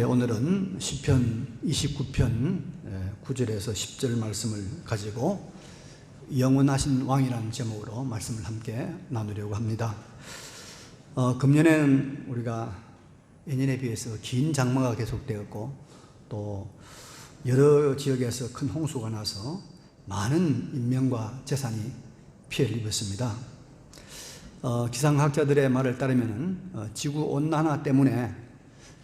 오늘은 시편 29편 9절에서 10절 말씀을 가지고 영원하신 왕이라는 제목으로 말씀을 함께 나누려고 합니다. 금년에는 우리가 예년에 비해서 긴 장마가 계속되었고 또 여러 지역에서 큰 홍수가 나서 많은 인명과 재산이 피해를 입었습니다. 기상학자들의 말을 따르면 지구온난화 때문에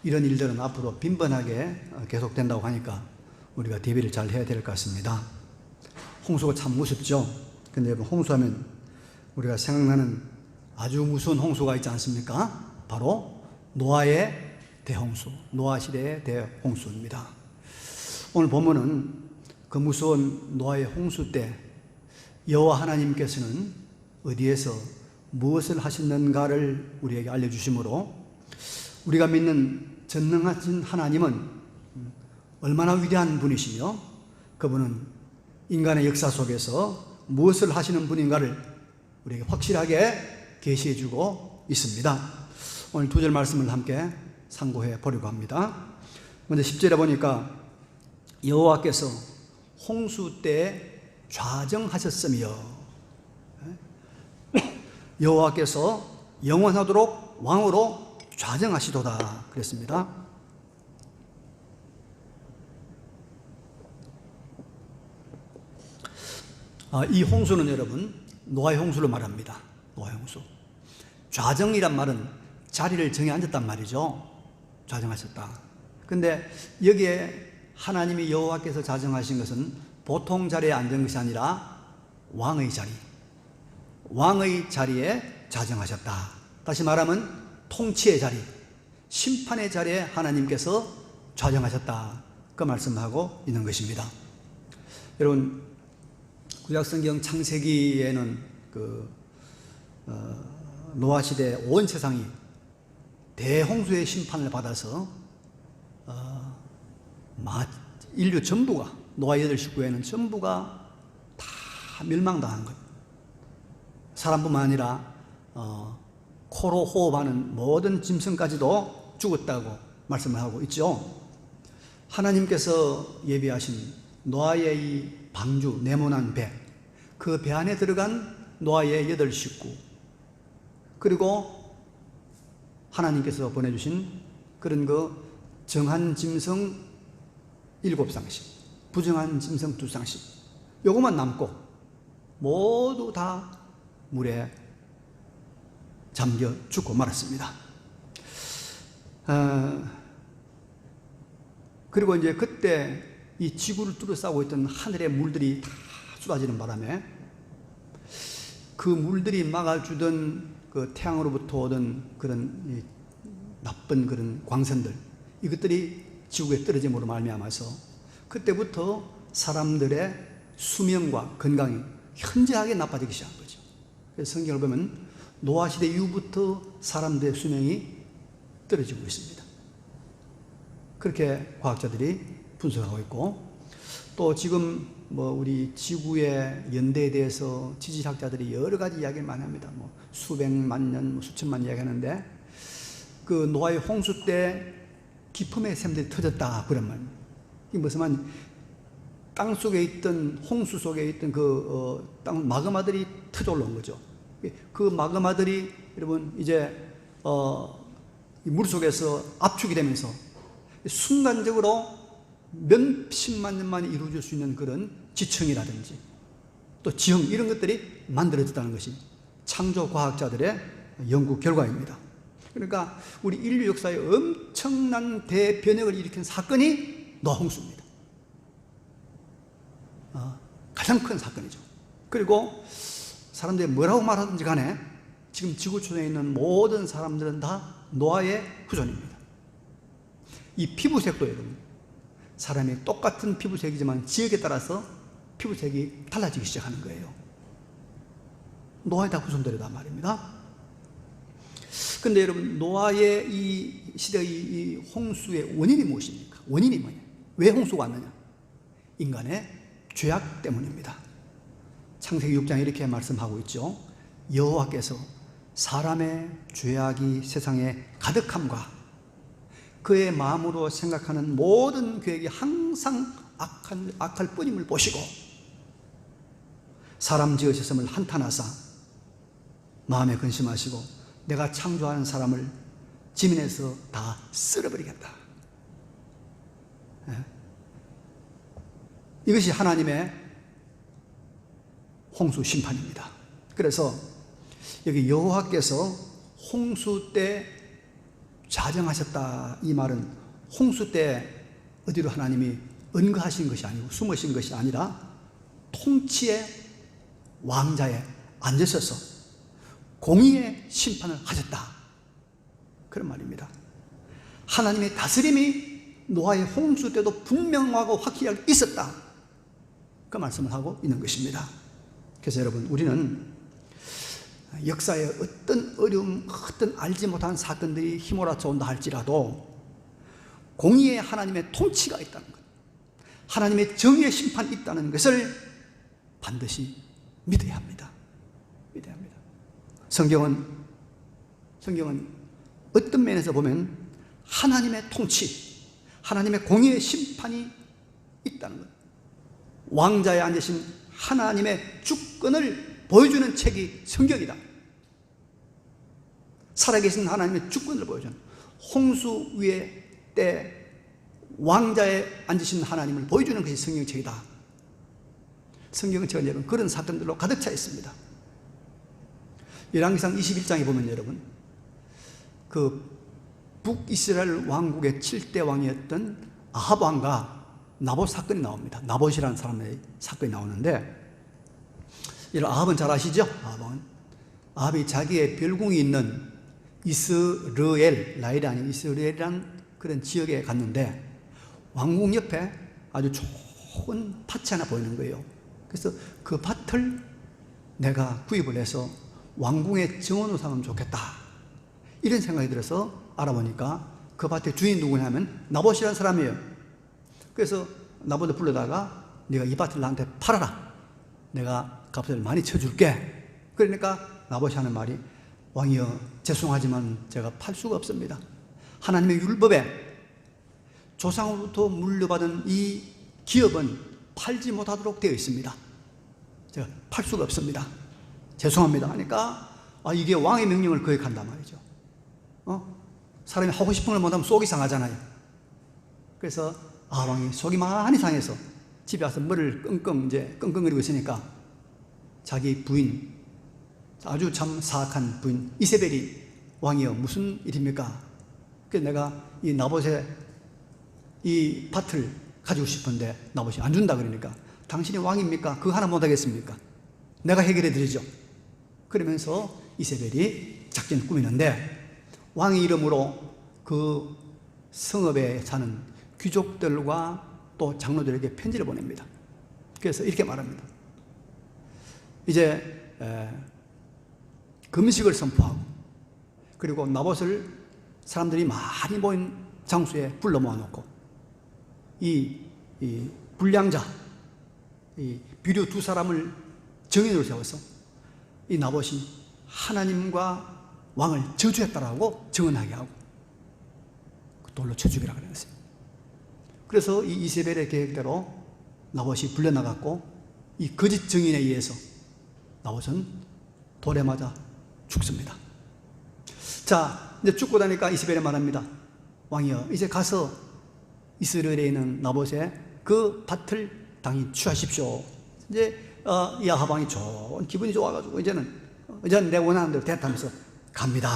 이런 일들은 앞으로 빈번하게 계속된다고 하니까 우리가 대비를 잘 해야 될 것 같습니다. 홍수가 참 무섭죠. 근데 홍수하면 우리가 생각나는 아주 무서운 홍수가 있지 않습니까? 바로 노아의 대홍수, 노아 시대의 대홍수입니다. 오늘 보면은 그 무서운 노아의 홍수 때 여호와 하나님께서는 어디에서 무엇을 하셨는가를 우리에게 알려주심으로 우리가 믿는 전능하신 하나님은 얼마나 위대한 분이시며 그분은 인간의 역사 속에서 무엇을 하시는 분인가를 우리에게 확실하게 계시해 주고 있습니다. 오늘 두 절 말씀을 함께 상고해 보려고 합니다. 먼저 10절에 보니까 여호와께서 홍수 때 좌정하셨으며 여호와께서 영원하도록 왕으로 좌정하시도다 그랬습니다. 이 홍수는 여러분 노아의 홍수를 말합니다. 노아의 홍수. 좌정이란 말은 자리를 정해 앉았단 말이죠. 좌정하셨다. 근데 여기에 하나님이 여호와께서 좌정하신 것은 보통 자리에 앉은 것이 아니라 왕의 자리, 왕의 자리에 좌정하셨다. 다시 말하면 통치의 자리, 심판의 자리에 하나님께서 좌정하셨다. 그 말씀하고 있는 것입니다. 여러분, 구약성경 창세기에는 노아 시대 온 세상이 대홍수의 심판을 받아서 인류 전부가 노아 8식구에는 전부가 다 멸망당한 것. 사람뿐만 아니라 코로 호흡하는 모든 짐승까지도 죽었다고 말씀을 하고 있죠. 하나님께서 예비하신 노아의 이 방주 네모난 배, 그 배 안에 들어간 노아의 8식구, 그리고 하나님께서 보내주신 그런 정한 짐승 7쌍씩, 부정한 짐승 2쌍씩, 요것만 남고 모두 다 물에 잠겨 죽고 말았습니다. 그리고 이제 그때 이 지구를 둘러싸고 있던 하늘의 물들이 다 쏟아지는 바람에 그 물들이 막아주던 그 태양으로부터 오던 그런 나쁜 그런 광선들, 이것들이 지구에 떨어짐으로 말미암아서 그때부터 사람들의 수명과 건강이 현저하게 나빠지기 시작한 거죠. 그래서 성경을 보면 노아 시대 이후부터 사람들의 수명이 떨어지고 있습니다. 그렇게 과학자들이 분석하고 있고, 또 지금 우리 지구의 연대에 대해서 지질학자들이 여러 가지 이야기를 많이 합니다. 수백만 년, 수천만 이야기하는데 그 노아의 홍수 때 기품의 샘들이 터졌다 그런 말입니다. 이게 무슨 말? 땅 속에 있던 홍수 속에 있던 땅 마그마들이 터져 올라온 거죠. 그 마그마들이 여러분 이제 물 속에서 압축이 되면서 순간적으로 몇십만 년 만에 이루어질 수 있는 그런 지층이라든지 또 지형 이런 것들이 만들어졌다는 것이 창조 과학자들의 연구 결과입니다. 그러니까 우리 인류 역사에 엄청난 대변혁을 일으킨 사건이 노아 홍수입니다. 가장 큰 사건이죠. 그리고 사람들이 뭐라고 말하든지 간에 지금 지구촌에 있는 모든 사람들은 다 노아의 후손입니다. 이 피부색도 여러분, 사람이 똑같은 피부색이지만 지역에 따라서 피부색이 달라지기 시작하는 거예요. 노아의 다 후손들이다 말입니다. 근데 여러분, 노아의 이 시대의 이 홍수의 원인이 무엇입니까? 원인이 뭐냐? 왜 홍수가 왔느냐? 인간의 죄악 때문입니다. 창세기 6장에 이렇게 말씀하고 있죠. 여호와께서 사람의 죄악이 세상에 가득함과 그의 마음으로 생각하는 모든 계획이 항상 악할 뿐임을 보시고 사람 지으셨음을 한탄하사 마음에 근심하시고 내가 창조하는 사람을 지면에서 다 쓸어버리겠다. 이것이 하나님의 홍수 심판입니다. 그래서 여기 여호와께서 홍수 때 자정하셨다, 이 말은 홍수 때 어디로 하나님이 은거하신 것이 아니고 숨으신 것이 아니라 통치의 왕자에 앉으셔서 공의의 심판을 하셨다, 그런 말입니다. 하나님의 다스림이 노아의 홍수 때도 분명하고 확실하게 있었다, 그 말씀을 하고 있는 것입니다. 그래서 여러분, 우리는 역사에 어떤 어려움, 어떤 알지 못한 사건들이 휘몰아쳐 온다 할지라도 공의의 하나님의 통치가 있다는 것, 하나님의 정의의 심판이 있다는 것을 반드시 믿어야 합니다. 믿어야 합니다. 성경은 어떤 면에서 보면 하나님의 통치, 하나님의 공의의 심판이 있다는 것, 왕자에 앉으신 하나님의 주권을 보여주는 책이 성경이다. 살아계신 하나님의 주권을 보여주는, 홍수 위에 때 왕자에 앉으신 하나님을 보여주는 것이 성경책이다. 성경은 여러분 그런 사건들로 가득 차 있습니다. 열왕기상 21장에 보면 여러분, 그 북이스라엘 왕국의 7대 왕이었던 아합 왕과 나봇 사건이 나옵니다. 나봇이라는 사람의 사건이 나오는데, 이런 아합은 잘 아시죠? 아합이 자기의 별궁이 있는 이스르엘, 아닌 이스라엘이라는 그런 지역에 갔는데 왕궁 옆에 아주 좋은 밭이 하나 보이는 거예요. 그래서 그 밭을 내가 구입을 해서 왕궁의 정원으로 삼으면 좋겠다, 이런 생각이 들어서 알아보니까 그 밭의 주인 누구냐면 나봇이라는 사람이에요. 그래서 나봇을 불러다가 네가 이 밭을 나한테 팔아라, 내가 값을 많이 쳐줄게. 그러니까 나봇이 하는 말이, 왕이여, 죄송하지만 제가 팔 수가 없습니다. 하나님의 율법에 조상으로부터 물려받은 이 기업은 팔지 못하도록 되어 있습니다. 제가 팔 수가 없습니다. 죄송합니다 하니까 이게 왕의 명령을 거역한단 말이죠. 사람이 하고 싶은 걸 못하면 속이 상하잖아요. 그래서 왕이 속이 많이 상해서 집에 와서 머리를 끙끙거리고 있으니까 자기 부인, 아주 참 사악한 부인 이세벨이, 왕이여, 무슨 일입니까? 그래서 내가 이 나봇의 이 밭을 가지고 싶은데 나봇이 안 준다 그러니까, 당신이 왕입니까? 그거 하나 못하겠습니까? 내가 해결해 드리죠. 그러면서 이세벨이 작전을 꾸미는데, 왕의 이름으로 그 성읍에 사는 귀족들과 또 장로들에게 편지를 보냅니다. 그래서 이렇게 말합니다. 이제 금식을 선포하고, 그리고 나봇을 사람들이 많이 모인 장소에 불러 모아놓고, 이 불량자, 이 비류 두 사람을 정인으로 세워서 이 나봇이 하나님과 왕을 저주했다라고 증언하게 하고 돌로 쳐 죽이라 그랬어요. 그래서 이 이세벨의 계획대로 나봇이 불려나갔고, 이 거짓 증인에 의해서 나봇은 돌에 맞아 죽습니다. 자, 이제 죽고 나니까 이세벨이 말합니다. 왕이여, 이제 가서 이스라엘에 있는 나봇의 그 밭을 당연히 취하십시오. 이제 이 아합 왕이 기분이 좋아가지고 이제는 내 원하는 대로 됐다면서 갑니다.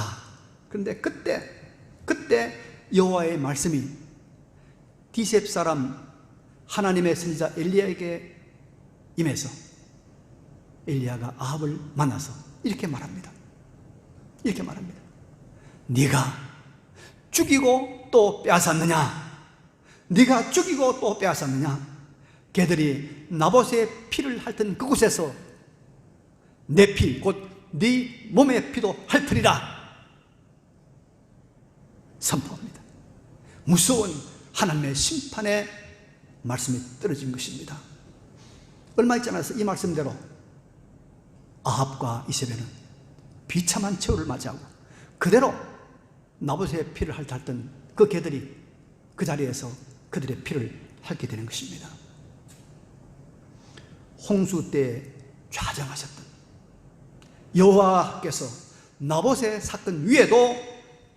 그런데 그때 여호와의 말씀이 디셉 사람 하나님의 선지자 엘리야에게 임해서 엘리야가 아합을 만나서 이렇게 말합니다. 네가 죽이고 또 빼앗았느냐? 네가 죽이고 또 빼앗았느냐? 걔들이 나봇의 피를 핥은 그곳에서 내 피, 곧 네 몸의 피도 핥으리라 선포합니다. 무서운 하나님의 심판의 말씀이 떨어진 것입니다. 얼마 있지 않아서 이 말씀대로 아합과 이세벨은 비참한 최후를 맞이하고 그대로 나봇의 피를 핥았던 그 개들이 그 자리에서 그들의 피를 핥게 되는 것입니다. 홍수 때 좌정하셨던 여호와께서 나봇의 사건 위에도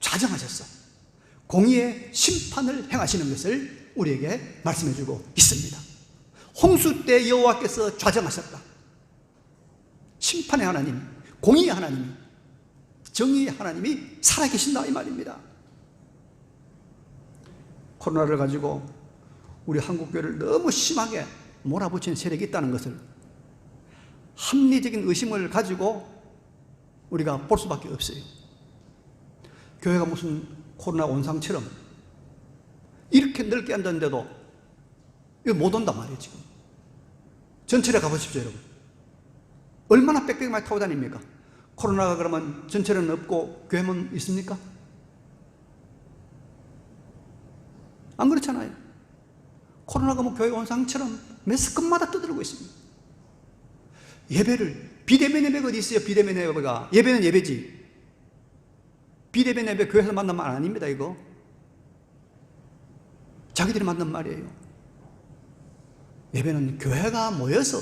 좌정하셨어. 공의의 심판을 행하시는 것을 우리에게 말씀해 주고 있습니다. 홍수 때 여호와께서 좌정하셨다. 심판의 하나님, 공의의 하나님, 정의의 하나님이 살아계신다 이 말입니다. 코로나를 가지고 우리 한국교회를 너무 심하게 몰아붙이는 세력이 있다는 것을 합리적인 의심을 가지고 우리가 볼 수밖에 없어요. 교회가 무슨 코로나 온상처럼 이렇게 넓게 앉았는데도 이거 못 온단 말이에요. 지금 전철에 가보십시오 여러분. 얼마나 빽빽 많이 타고 다닙니까? 코로나가 그러면 전철에는 없고 교회만 있습니까? 안 그렇잖아요. 코로나가 뭐 교회 온상처럼 매스컴마다 떠들고 있습니다. 예배를 비대면 예배가 어디 있어요? 비대면 예배가. 예배는 예배지. 비대면 예배 교회에서 만난 말 아닙니다. 이거 자기들이 만난 말이에요. 예배는 교회가 모여서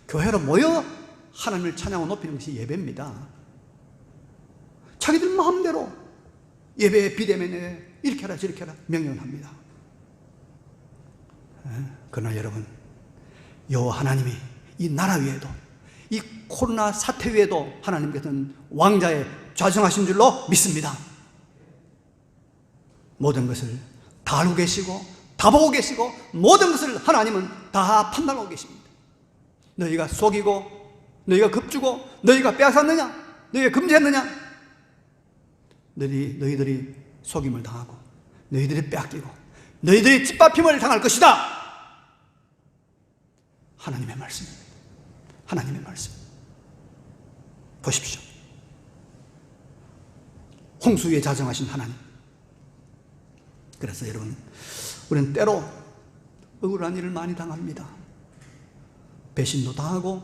교회로 모여 하나님을 찬양하고 높이는 것이 예배입니다. 자기들 마음대로 예배 비대면 예배 이렇게 하라 저렇게 하라 명령을 합니다. 그러나 여러분, 여호와 하나님이 이 나라 위에도 이 코로나 사태 위에도 하나님께서는 왕자의 좌정하신 줄로 믿습니다. 모든 것을 다 알고 계시고 다 보고 계시고 모든 것을 하나님은 다 판단하고 계십니다. 너희가 속이고 너희가 겁주고 너희가 빼앗았느냐, 너희가 금지했느냐, 너희들이 속임을 당하고 너희들이 빼앗기고 너희들이 짓밟힘을 당할 것이다. 하나님의 말씀입니다. 하나님의 말씀 보십시오. 홍수 위에 자정하신 하나님. 그래서 여러분, 우리는 때로 억울한 일을 많이 당합니다. 배신도 당하고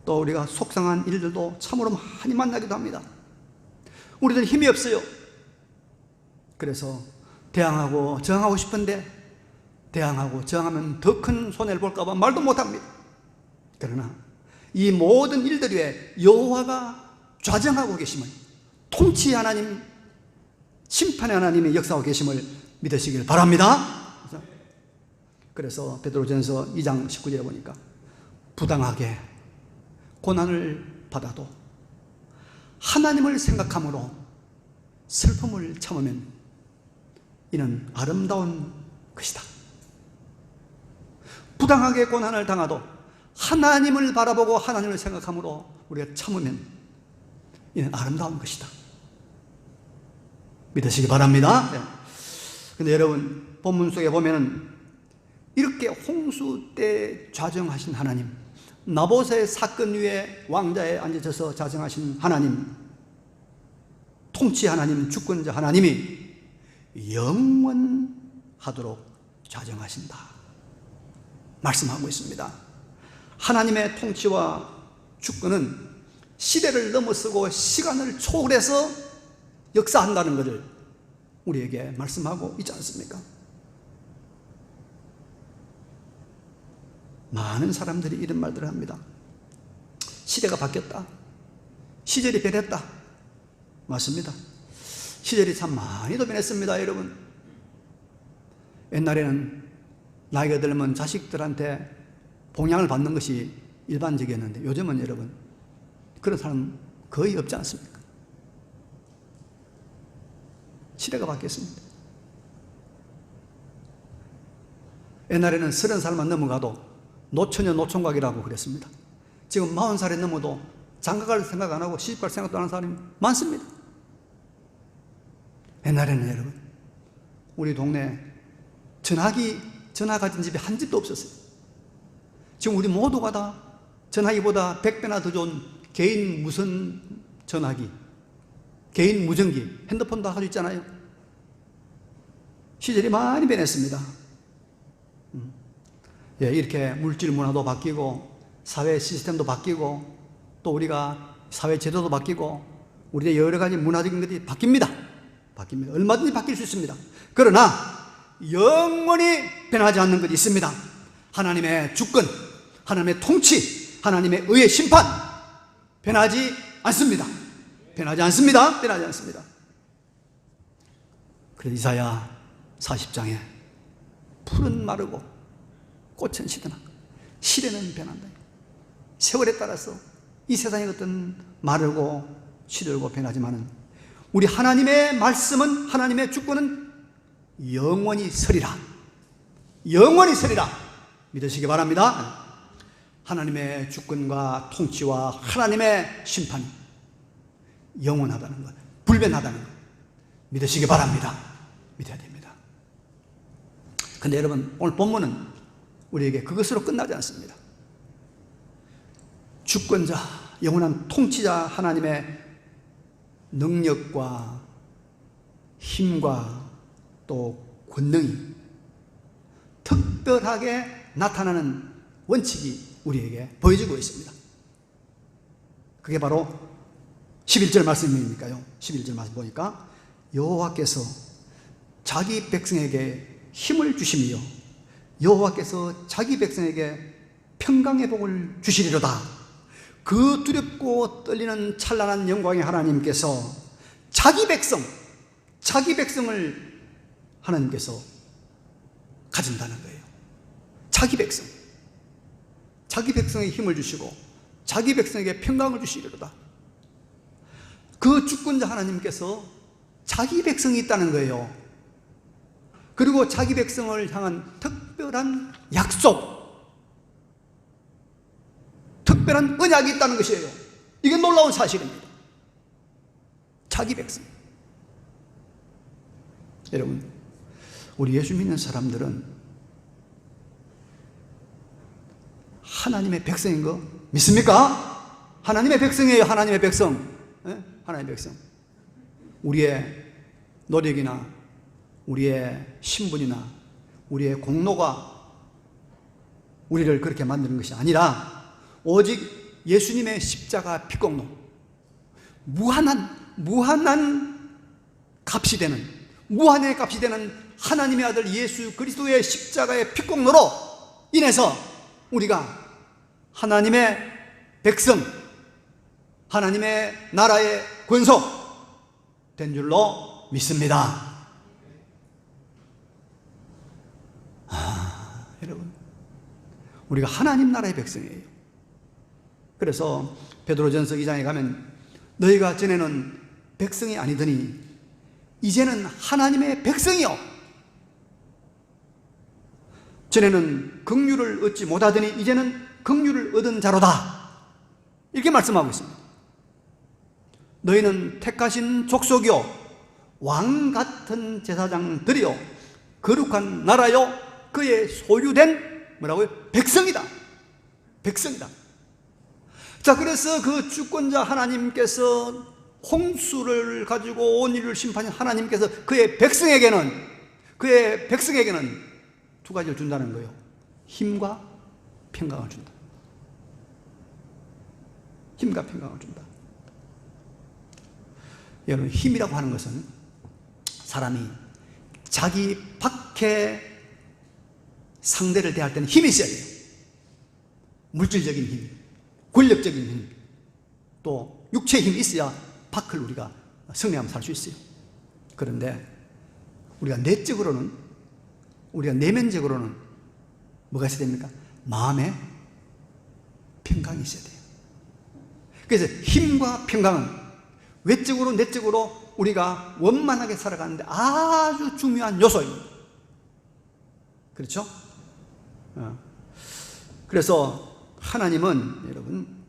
또 우리가 속상한 일들도 참으로 많이 만나기도 합니다. 우리들은 힘이 없어요. 그래서 대항하고 저항하고 싶은데 대항하고 저항하면 더 큰 손해를 볼까 봐 말도 못합니다. 그러나 이 모든 일들 위에 여호와가 좌정하고 계심을, 통치 하나님, 심판의 하나님의 역사하고 계심을 믿으시길 바랍니다. 그래서 베드로전서 2장 19절에 보니까 부당하게 고난을 받아도 하나님을 생각함으로 슬픔을 참으면 이는 아름다운 것이다. 부당하게 고난을 당하도 하나님을 바라보고 하나님을 생각함으로 우리가 참으면 이는 아름다운 것이다. 믿으시기 바랍니다. 그런데 여러분, 본문 속에 보면은 이렇게 홍수 때 좌정하신 하나님, 나봇의 사건 위에 왕자에 앉으셔서 좌정하신 하나님, 통치 하나님, 주권자 하나님이 영원하도록 좌정하신다 말씀하고 있습니다. 하나님의 통치와 주권은 시대를 넘어서고 시간을 초월해서 역사한다는 것을 우리에게 말씀하고 있지 않습니까? 많은 사람들이 이런 말들을 합니다. 시대가 바뀌었다. 시절이 변했다. 맞습니다. 시절이 참 많이도 변했습니다, 여러분. 옛날에는 나이가 들면 자식들한테 봉양을 받는 것이 일반적이었는데 요즘은 여러분 그런 사람 거의 없지 않습니까? 시대가 바뀌었습니다. 옛날에는 30살만 넘어가도 노처녀 노총각이라고 그랬습니다. 지금 40살이 넘어도 장가갈 생각 안 하고 시집갈 생각도 안 하는 사람이 많습니다. 옛날에는 여러분, 우리 동네 전화 가진 집이 한 집도 없었어요. 지금 우리 모두가 다 전화기보다 100배나 더 좋은 개인 무선 전화기, 개인 무전기, 핸드폰 다 가지고 있잖아요. 시절이 많이 변했습니다. 예, 이렇게 물질 문화도 바뀌고 사회 시스템도 바뀌고 또 우리가 사회 제도도 바뀌고 우리의 여러 가지 문화적인 것들이 바뀝니다. 바뀝니다. 얼마든지 바뀔 수 있습니다. 그러나 영원히 변하지 않는 것이 있습니다. 하나님의 주권, 하나님의 통치, 하나님의 의의 심판 변하지 않습니다. 변하지 않습니다. 변하지 않습니다. 그래서 이사야 40장에 풀은 마르고 꽃은 시드나 시래는 변한다. 세월에 따라서 이 세상의 것들은 마르고 시들고 변하지만은 우리 하나님의 말씀은, 하나님의 주권은 영원히 서리라. 영원히 서리라. 믿으시기 바랍니다. 하나님의 주권과 통치와 하나님의 심판이 영원하다는 것, 불변하다는 것 믿으시기 바랍니다. 믿어야 됩니다. 근데 여러분, 오늘 본문은 우리에게 그것으로 끝나지 않습니다. 주권자, 영원한 통치자 하나님의 능력과 힘과 또 권능이 특별하게 나타나는 원칙이 우리에게 보여지고 있습니다. 그게 바로 11절 말씀이니까요. 11절 말씀 보니까 여호와께서 자기 백성에게 힘을 주시며 여호와께서 자기 백성에게 평강의 복을 주시리로다. 그 두렵고 떨리는 찬란한 영광의 하나님께서 자기 백성을 하나님께서 가진다는 거예요. 자기 백성에 힘을 주시고 자기 백성에게 평강을 주시리로다. 그 주권자 하나님께서 자기 백성이 있다는 거예요. 그리고 자기 백성을 향한 특별한 약속, 특별한 언약이 있다는 것이에요. 이게 놀라운 사실입니다. 자기 백성. 여러분, 우리 예수 믿는 사람들은 하나님의 백성인 거 믿습니까? 하나님의 백성이에요. 하나님의 백성. 네? 하나님의 백성. 우리의 노력이나 우리의 신분이나 우리의 공로가 우리를 그렇게 만드는 것이 아니라 오직 예수님의 십자가 피공로, 무한한 값이 되는, 무한의 값이 되는 하나님의 아들 예수 그리스도의 십자가의 피공로로 인해서 우리가 하나님의 백성, 하나님의 나라의 권속 된 줄로 믿습니다. 여러분, 우리가 하나님 나라의 백성이에요. 그래서 베드로전서 2장에 가면 너희가 전에는 백성이 아니더니 이제는 하나님의 백성이요, 전에는 긍휼을 얻지 못하더니 이제는 긍휼을 얻은 자로다, 이렇게 말씀하고 있습니다. 너희는 택하신 족속이요 왕 같은 제사장들이요 거룩한 나라요 그의 소유된 뭐라고요? 백성이다. 백성이다. 자, 그래서 그 주권자 하나님께서 홍수를 가지고 온 인류를 심판한 하나님께서 그의 백성에게는 두 가지를 준다는 거예요. 힘과 평강을 준다. 힘과 평강을 준다. 여러분, 힘이라고 하는 것은 사람이 자기 밖에 상대를 대할 때는 힘이 있어야 돼요. 물질적인 힘, 권력적인 힘, 또 육체의 힘이 있어야 밖을 우리가 승리하며 살 수 있어요. 그런데 우리가 내적으로는, 우리가 내면적으로는 뭐가 있어야 됩니까? 마음에 평강이 있어야 돼요. 그래서 힘과 평강은 외적으로 내적으로 우리가 원만하게 살아가는데 아주 중요한 요소입니다. 그렇죠? 그래서 하나님은 여러분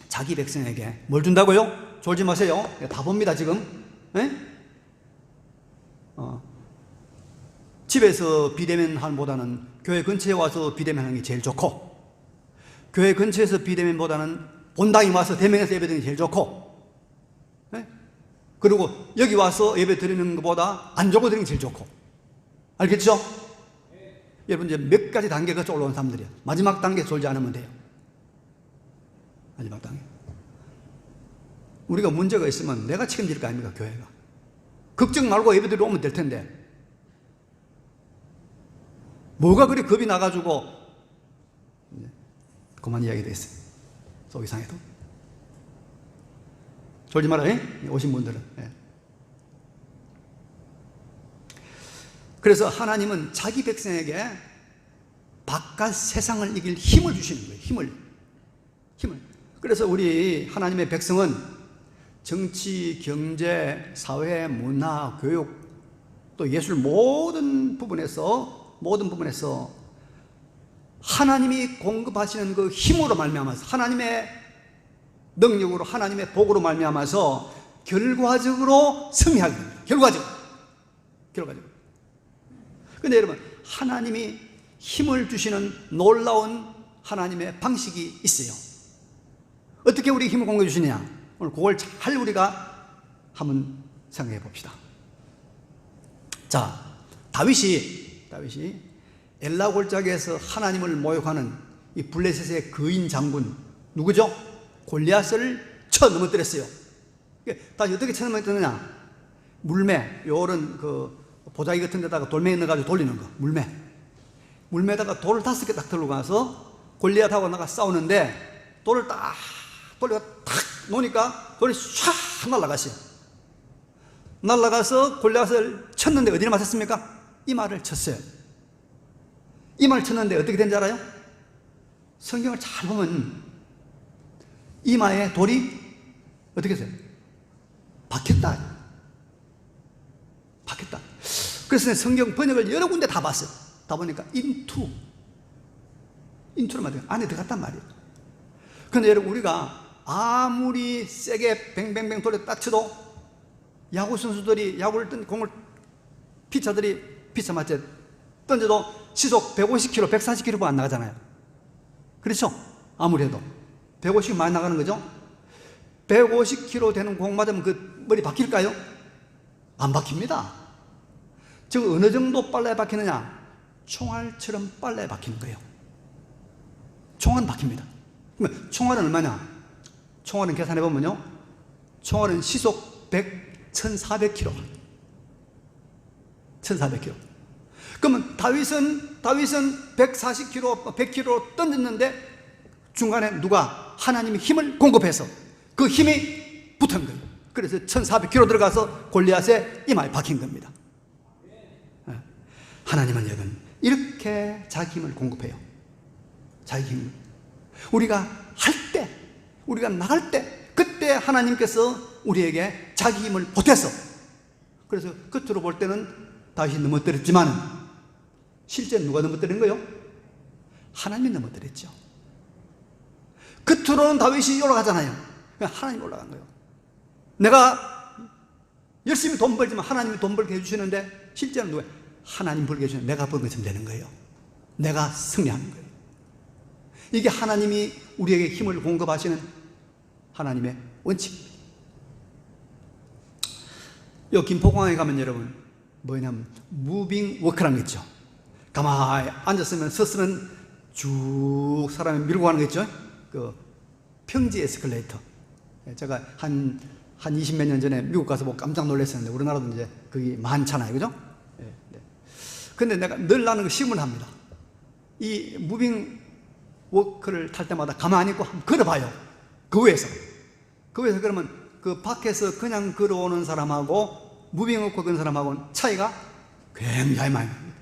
자기 백성에게 뭘 준다고요? 졸지 마세요. 다 봅니다 지금. 네? 집에서 비대면 하는보다는 교회 근처에 와서 비대면 하는 게 제일 좋고, 교회 근처에서 비대면보다는 본당에 와서 대면해서 예배 드리는 게 제일 좋고, 네? 그리고 여기 와서 예배 드리는 것보다 안 좋고 드리는 게 제일 좋고, 알겠죠? 여러분, 이제 몇 가지 단계가 올라온 사람들이에요. 마지막 단계 졸지 않으면 돼요. 마지막 단계. 우리가 문제가 있으면 내가 책임질 거 아닙니까, 교회가. 걱정 말고 예배드리러 오면 될 텐데 뭐가 그리 겁이 나가지고 그만 이야기 됐어요. 속 이상해도 졸지 말아요. 오신 분들은. 그래서 하나님은 자기 백성에게 바깥 세상을 이길 힘을 주시는 거예요. 힘을. 그래서 우리 하나님의 백성은 정치, 경제, 사회, 문화, 교육, 또 예술 모든 부분에서 하나님이 공급하시는 그 힘으로 말미암아서, 하나님의 능력으로, 하나님의 복으로 말미암아서 결과적으로 승리하게 됩니다. 결과적으로. 근데 여러분, 하나님이 힘을 주시는 놀라운 하나님의 방식이 있어요. 어떻게 우리 힘을 공급해 주시느냐? 오늘 그걸 잘 우리가 한번 생각해 봅시다. 자, 다윗이 엘라 골짜기에서 하나님을 모욕하는 이 블레셋의 거인 장군 누구죠? 골리앗을 쳐 넘어뜨렸어요. 다시 어떻게 쳐 넘어뜨렸느냐? 물매, 요런 그 보자기 같은 데다가 돌멩이 넣어가지고 돌리는 거, 물매에다가 돌을 5개 딱 들고 가서 골리앗하고 나가 싸우는데 돌을 딱 돌려가 탁 놓으니까 돌이 샥 날아가서 골리앗을 쳤는데 어디를 맞았습니까? 이마를 쳤어요. 이마를 쳤는데 어떻게 된지 알아요? 성경을 잘 보면 이마에 돌이 어떻게 돼요? 박혔다. 그래서 성경 번역을 여러 군데 다 봤어요. 다 보니까 인투로 맞아요. 안에 들어갔단 말이에요. 그런데 여러분, 우리가 아무리 세게 뱅뱅뱅 돌에 딱 쳐도 야구 선수들이 야구를 뜬 공을 피처들이 피처 맞지 던져도 시속 150km, 140km가 안 나가잖아요. 그렇죠? 아무리 해도 150 많이 나가는 거죠. 150km 되는 공 맞으면 그 머리 박힐까요? 안 박힙니다. 즉 어느 정도 빨라야 박히느냐? 총알처럼 빨라야 박히는 거예요. 총알은 박힙니다. 그러면 총알은 얼마냐? 총알은 계산해 보면요, 총알은 시속 1400km. 그러면 다윗은 140km, 100km 던졌는데 중간에 누가 하나님이 힘을 공급해서 그 힘이 붙은 거예요. 그래서 1400km 들어가서 골리앗의 이마에 박힌 겁니다. 하나님은 여러분 이렇게 자기 힘을 공급해요. 자기 힘을. 우리가 할 때, 우리가 나갈 때, 그때 하나님께서 우리에게 자기 힘을 보태서, 그래서 겉으로 볼 때는 다윗이 넘어뜨렸지만 실제 누가 넘어뜨린 거예요? 하나님이 넘어뜨렸죠. 겉으로는 다윗이 올라가잖아요. 하나님이 올라간 거예요. 내가 열심히 돈 벌지만 하나님이 돈 벌게 해주시는데 실제는 누가? 하나님 벌게 해주시는, 내가 번 것처럼 되는 거예요. 내가 승리하는 거예요. 이게 하나님이 우리에게 힘을 공급하시는 하나님의 원칙입니다. 요 김포공항에 가면 여러분 뭐냐면 무빙 워크라는 게 있죠. 가만히 앉았으면 섰으면 쭉 사람이 밀고 가는 거 있죠. 그 평지 에스컬레이터. 제가 한 20몇 년 전에 미국 가서 뭐 깜짝 놀랐었는데 우리나라도 이제 그게 많잖아요. 그죠? 근데 내가 늘 나는 거 시험을 합니다. 이 무빙 워크를 탈 때마다 가만히 있고 한번 걸어봐요. 그 위에서 그러면 그 밖에서 그냥 걸어오는 사람하고 무빙 워크 걷는 사람하고는 차이가 굉장히 많이 납니다.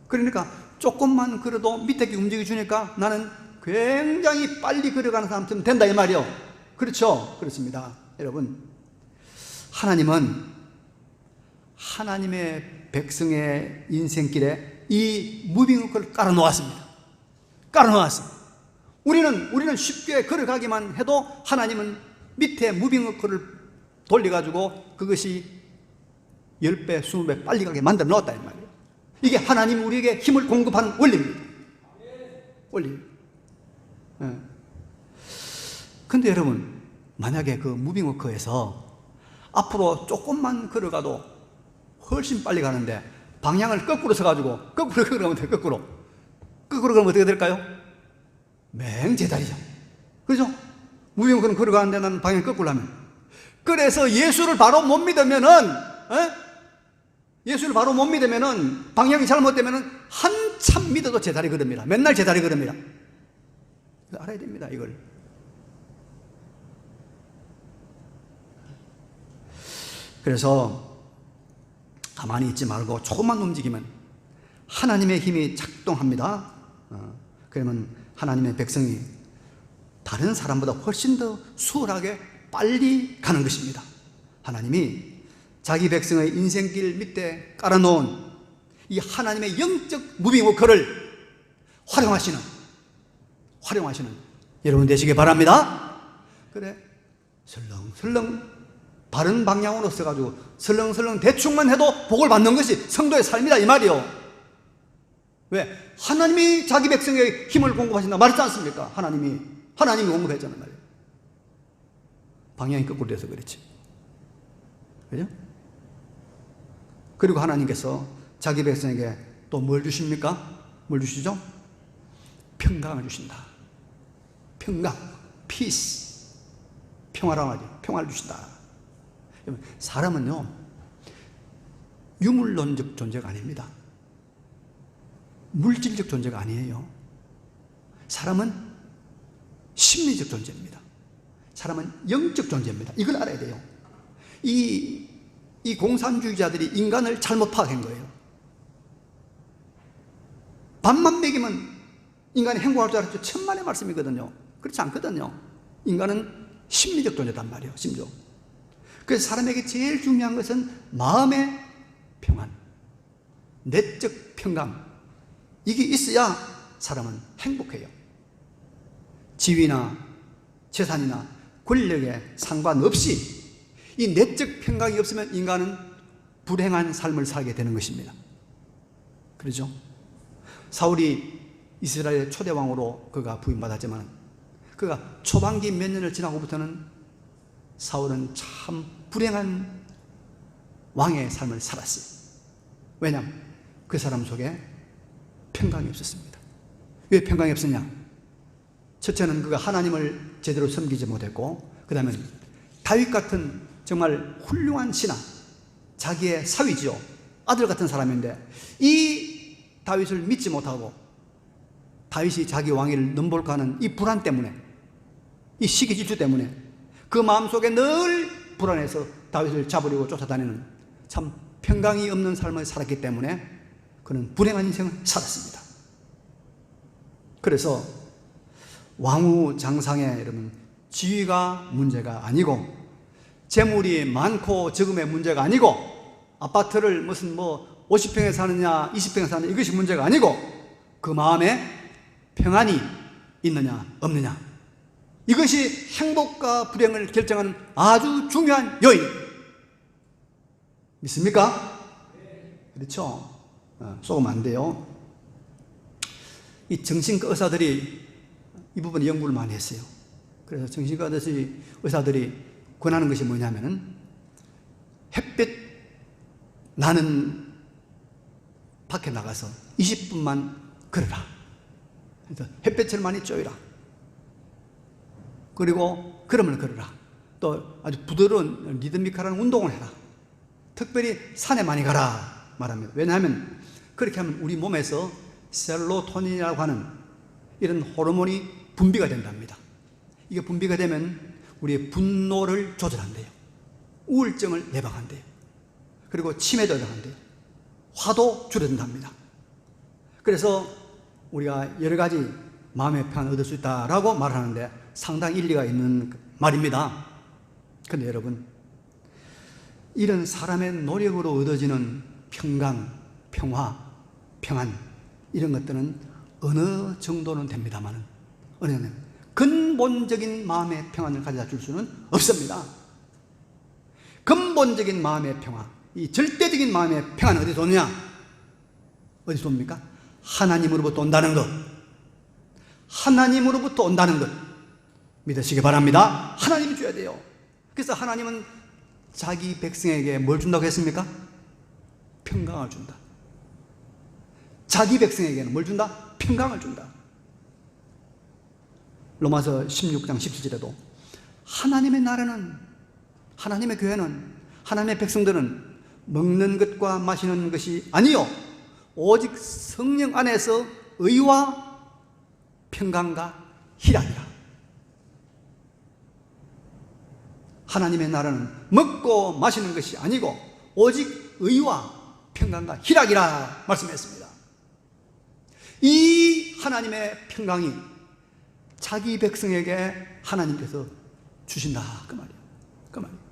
그러니까 조금만 걸어도 밑에 게 움직여주니까 나는 굉장히 빨리 걸어가는 사람처럼 된다 이 말이요. 그렇죠? 그렇습니다. 여러분, 하나님은 하나님의 백성의 인생길에 이 무빙워크를 깔아놓았습니다. 우리는 쉽게 걸어가기만 해도 하나님은 밑에 무빙워크를 돌려가지고 그것이 10배, 20배 빨리 가게 만들어 놓았다 이 말이에요. 이게 하나님이 우리에게 힘을 공급하는 원리입니다. 원리. 근데 여러분, 만약에 그 무빙워크에서 앞으로 조금만 걸어가도 훨씬 빨리 가는데 방향을 거꾸로 서가지고 거꾸로 걸어가면 돼요. 거꾸로 걸으면 어떻게 될까요? 맹 제자리죠. 그죠? 무빙워크는 걸어가는데 나는 방향을 거꾸로 하면 그래서 예수를 바로 못 믿으면은, 예수를 바로 못 믿으면은, 방향이 잘못되면은 한참 믿어도 제다리 걸음이라. 맨날 제다리 걸음이라. 알아야 됩니다, 이걸. 그래서 가만히 있지 말고 조금만 움직이면 하나님의 힘이 작동합니다. 그러면 하나님의 백성이 다른 사람보다 훨씬 더 수월하게 빨리 가는 것입니다. 하나님이 자기 백성의 인생길 밑에 깔아놓은 이 하나님의 영적 무빙워커를 활용하시는 여러분 되시길 바랍니다. 그래, 설렁설렁 바른 방향으로 써가지고 설렁설렁 대충만 해도 복을 받는 것이 성도의 삶이다 이 말이요. 왜? 하나님이 자기 백성의 힘을 공급하신다 말했지 않습니까? 하나님이 공급했잖아요 말이에요. 방향이 거꾸로 돼서 그렇지. 그죠? 그리고 하나님께서 자기 백성에게 또 뭘 주십니까? 뭘 주시죠? 평강을 주신다. 평강, peace. 평화라고 하죠. 평화를 주신다. 사람은요, 유물론적 존재가 아닙니다. 물질적 존재가 아니에요. 사람은 심리적 존재입니다. 사람은 영적 존재입니다. 이걸 알아야 돼요. 이 공산주의자들이 인간을 잘못 파악한 거예요. 밥만 먹이면 인간이 행복할 줄 알았죠. 천만의 말씀이거든요. 그렇지 않거든요. 인간은 심리적 존재단 말이에요. 심지어. 그래서 사람에게 제일 중요한 것은 마음의 평안, 내적 평강. 이게 있어야 사람은 행복해요. 지위나 재산이나 권력에 상관없이 이 내적 평강이 없으면 인간은 불행한 삶을 살게 되는 것입니다. 그렇죠? 사울이 이스라엘의 초대 왕으로 그가 부임받았지만 그가 초반기 몇 년을 지나고부터는 사울은 참 불행한 왕의 삶을 살았어요. 왜냐하면 그 사람 속에 평강이 없었습니다. 왜 평강이 없었냐? 첫째는 그가 하나님을 제대로 섬기지 못했고, 그 다음에 다윗 같은 정말 훌륭한 신하, 자기의 사위지요, 아들 같은 사람인데 이 다윗을 믿지 못하고 다윗이 자기 왕위를 넘볼까 하는 이 불안 때문에, 이 시기 질투 때문에 그 마음속에 늘 불안해서 다윗을 잡으려고 쫓아다니는 참 평강이 없는 삶을 살았기 때문에 그는 불행한 인생을 살았습니다. 그래서 왕후 장상의 여러분 지위가 문제가 아니고, 재물이 많고 적음의 문제가 아니고, 아파트를 무슨 50평에 사느냐 20평에 사느냐 이것이 문제가 아니고, 그 마음에 평안이 있느냐 없느냐, 이것이 행복과 불행을 결정하는 아주 중요한 요인. 믿습니까? 그렇죠? 속으면 안 돼요. 이 정신과 의사들이 이 부분에 연구를 많이 했어요. 그래서 정신과 의사들이 권하는 것이 뭐냐면은 햇빛 나는 밖에 나가서 20분만 걸어라. 그래서 햇빛을 많이 쬐라. 그리고 걸음을 걸어라. 또 아주 부드러운 리드미컬한 운동을 해라. 특별히 산에 많이 가라 말합니다. 왜냐하면 그렇게 하면 우리 몸에서 세로토닌이라고 하는 이런 호르몬이 분비가 된답니다. 이게 분비가 되면 우리의 분노를 조절한대요. 우울증을 예방한대요. 그리고 치매도 예방한대요. 화도 줄여준답니다. 그래서 우리가 여러 가지 마음의 평안을 얻을 수 있다라고 말하는데 상당히 일리가 있는 말입니다. 그런데 여러분, 이런 사람의 노력으로 얻어지는 평강, 평화, 평안, 이런 것들은 어느 정도는 됩니다만 어느 정도는 근본적인 마음의 평안을 가져다 줄 수는 없습니다. 근본적인 마음의 평화, 이 절대적인 마음의 평안은 어디서 오느냐? 어디서 옵니까? 하나님으로부터 온다는 것. 하나님으로부터 온다는 것 믿으시기 바랍니다. 하나님이 줘야 돼요. 그래서 하나님은 자기 백성에게 뭘 준다고 했습니까? 평강을 준다. 자기 백성에게는 뭘 준다? 평강을 준다. 로마서 16장 17절에도 하나님의 나라는 하나님의 교회는, 하나님의 백성들은 먹는 것과 마시는 것이 아니요 오직 성령 안에서 의와 평강과 희락이라. 하나님의 나라는 먹고 마시는 것이 아니고 오직 의와 평강과 희락이라 말씀했습니다. 이 하나님의 평강이 자기 백성에게 하나님께서 주신다 그 말이에요. 그 말이에요.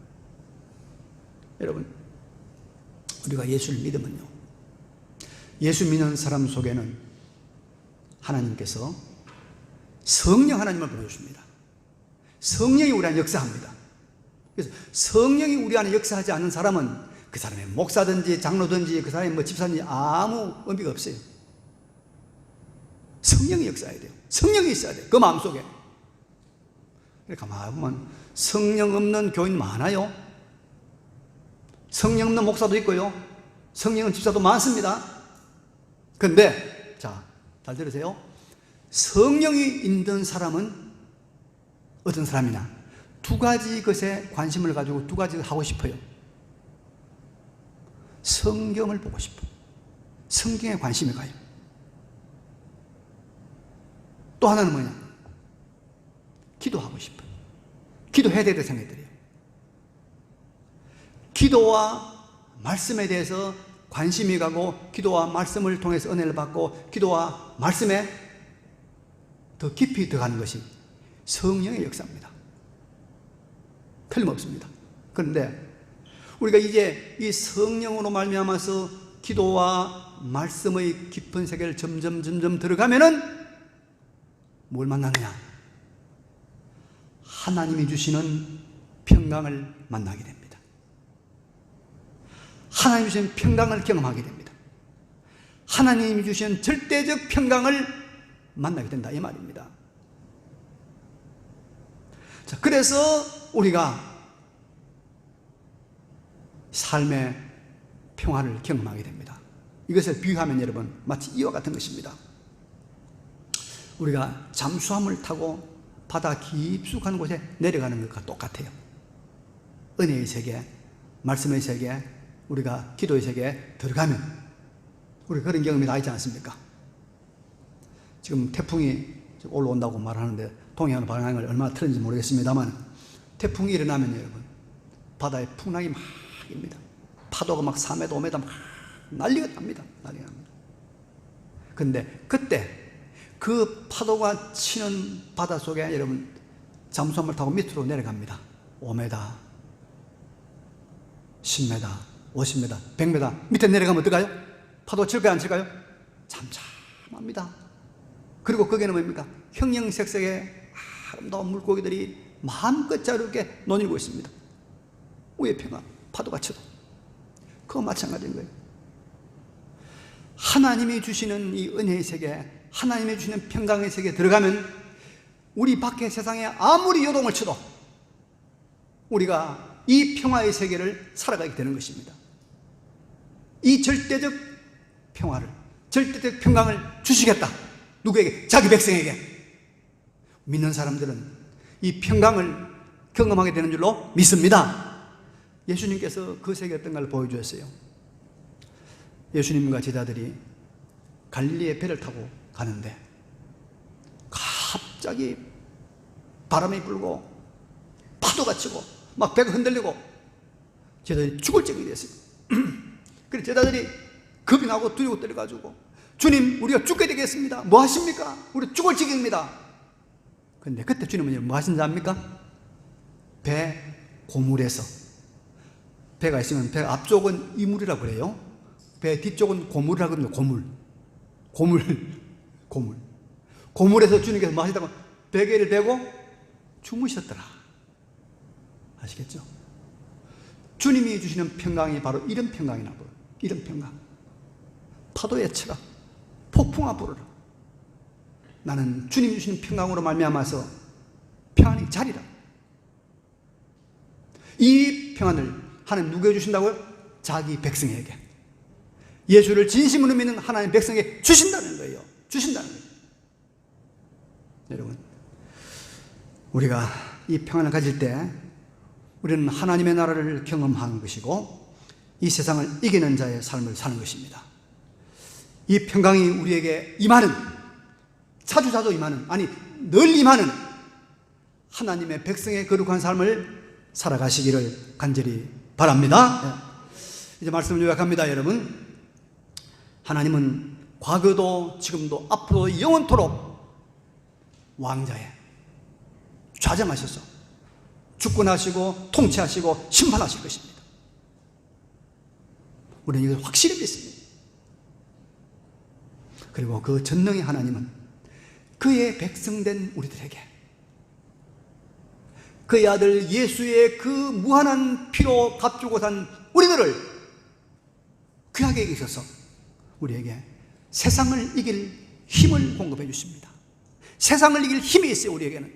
여러분, 우리가 예수를 믿으면요, 예수 믿는 사람 속에는 하나님께서 성령 하나님을 보여줍니다. 성령이 우리 안에 역사합니다. 그래서 성령이 우리 안에 역사하지 않는 사람은 그 사람의 목사든지 장로든지 그 사람의 집사든지 아무 의미가 없어요. 성령이 역사해야 돼요. 성령이 있어야 돼요. 그 마음속에. 가만히 보면 성령 없는 교인 많아요. 성령 없는 목사도 있고요, 성령 없는 집사도 많습니다. 그런데 자, 잘 들으세요. 성령이 있는 사람은 어떤 사람이냐? 두 가지 것에 관심을 가지고 두 가지를 하고 싶어요. 성경을 보고 싶어요. 성경에 관심이 가요. 또 하나는 뭐냐? 기도하고 싶어요. 기도해야 되겠다 생각이 들어요. 기도와 말씀에 대해서 관심이 가고, 기도와 말씀을 통해서 은혜를 받고, 기도와 말씀에 더 깊이 들어가는 것이 성령의 역사입니다. 틀림없습니다. 그런데 우리가 이제 이 성령으로 말미암아서 기도와 말씀의 깊은 세계를 점점 들어가면은 뭘 만나느냐? 하나님이 주시는 평강을 만나게 됩니다. 하나님이 주시는 평강을 경험하게 됩니다. 하나님이 주시는 절대적 평강을 만나게 된다 이 말입니다. 자, 그래서 우리가 삶의 평화를 경험하게 됩니다. 이것을 비유하면 여러분 마치 이와 같은 것입니다. 우리가 잠수함을 타고 바다 깊숙한 곳에 내려가는 것과 똑같아요. 은혜의 세계, 말씀의 세계, 우리가 기도의 세계에 들어가면 우리 그런 경험이 나 있지 않습니까? 지금 태풍이 올라온다고 말하는데 동해안 방향을 얼마나 틀린지 모르겠습니다만, 태풍이 일어나면 여러분 바다에 풍랑이 막 입니다. 파도가 막 3m, 5m 막 난리가 납니다. 난리가 납니다. 그런데 그때 그 파도가 치는 바다 속에 여러분 잠수함을 타고 밑으로 내려갑니다. 5m, 10m, 50m, 100m 밑에 내려가면 어떨까요? 파도 칠까요? 안 칠까요? 잠잠합니다. 그리고 거기에는 뭡니까? 형형색색의 아름다운 물고기들이 마음껏 자유롭게 논이고 있습니다. 우의 평화, 파도가 쳐도. 그거 마찬가지인 거예요. 하나님이 주시는 이 은혜의 세계, 하나님이 주시는 평강의 세계에 들어가면 우리 밖의 세상에 아무리 요동을 쳐도 우리가 이 평화의 세계를 살아가게 되는 것입니다. 이 절대적 평화를, 절대적 평강을 주시겠다. 누구에게? 자기 백성에게. 믿는 사람들은 이 평강을 경험하게 되는 줄로 믿습니다. 예수님께서 그 세계 어떤 걸 보여주었어요. 예수님과 제자들이 갈릴리의 배를 타고 가는데 갑자기 바람이 불고 파도가 치고 막 배가 흔들리고 제자들이 죽을 지경이 됐어요. 그래서 제자들이 겁이 나고 두려워 떨어가지고, 주님 우리가 죽게 되겠습니다. 뭐 하십니까? 우리 죽을 지경입니다. 그런데 그때 주님은 뭐 하신지 압니까? 배 고물에서, 배가 있으면 배 앞쪽은 이물이라고 그래요. 배 뒤쪽은 고물이라고 합니다. 고물에서 주님께서 뭐 하시다가 베개를 베고 주무셨더라. 아시겠죠? 주님이 주시는 평강이 바로 이런 평강이나 보여. 이런 평강. 파도에 쳐라, 폭풍아 부르라. 나는 주님 주시는 평강으로 말미암아서 평안이 자리라. 이 평안을 하나님 누구에게 주신다고요? 자기 백성에게. 예수를 진심으로 믿는 하나님 백성에게 주신다는 거예요. 주신다는 거예요. 여러분, 우리가 이 평안을 가질 때 우리는 하나님의 나라를 경험하는 것이고 이 세상을 이기는 자의 삶을 사는 것입니다. 이 평강이 우리에게 임하는, 자주자주 임하는, 아니 늘 임하는 하나님의 백성의 거룩한 삶을 살아가시기를 간절히 바랍니다. 이제 말씀을 요약합니다. 여러분, 하나님은 과거도 지금도 앞으로도 영원토록 왕자에 좌정하셔서 주권하시고 통치하시고 심판하실 것입니다. 우리는 이걸 확실히 믿습니다. 그리고 그 전능의 하나님은 그의 백성된 우리들에게 그의 아들 예수의 그 무한한 피로 값주고 산 우리들을 귀하게 여기셔서 우리에게 세상을 이길 힘을 공급해 주십니다. 세상을 이길 힘이 있어요, 우리에게는.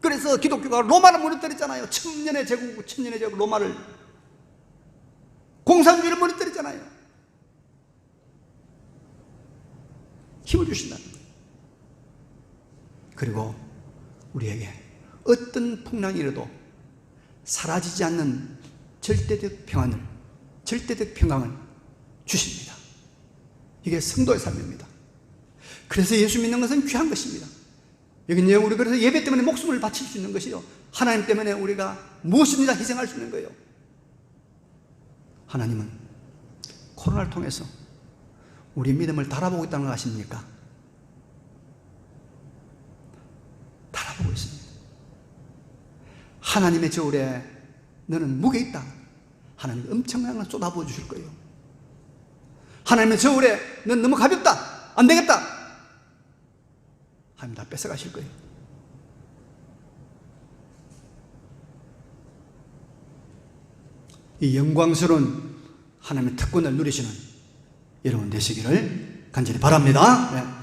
그래서 기독교가 로마를 무너뜨렸잖아요. 천년의 제국 로마를, 공산주의를 무너뜨렸잖아요. 힘을 주신다는 거예요. 그리고 우리에게 어떤 풍랑이라도 사라지지 않는 절대적 평안을, 절대적 평강을 주십니다. 이게 성도의 삶입니다. 그래서 예수 믿는 것은 귀한 것입니다. 여기는 우리 그래서 예배 때문에 목숨을 바칠 수 있는 것이요, 하나님 때문에 우리가 무엇이든지 희생할 수 있는 거예요. 하나님은 코로나를 통해서 우리 믿음을 달아보고 있다는 거 아십니까? 달아보고 있습니다. 하나님의 저울에 너는 무게 있다. 하나님 엄청난 걸 쏟아부어 주실 거예요. 하나님의 저울에 넌 너무 가볍다, 안 되겠다, 하나님 다 뺏어가실 거예요. 이 영광스러운 하나님의 특권을 누리시는 여러분 되시기를 간절히 바랍니다. 네.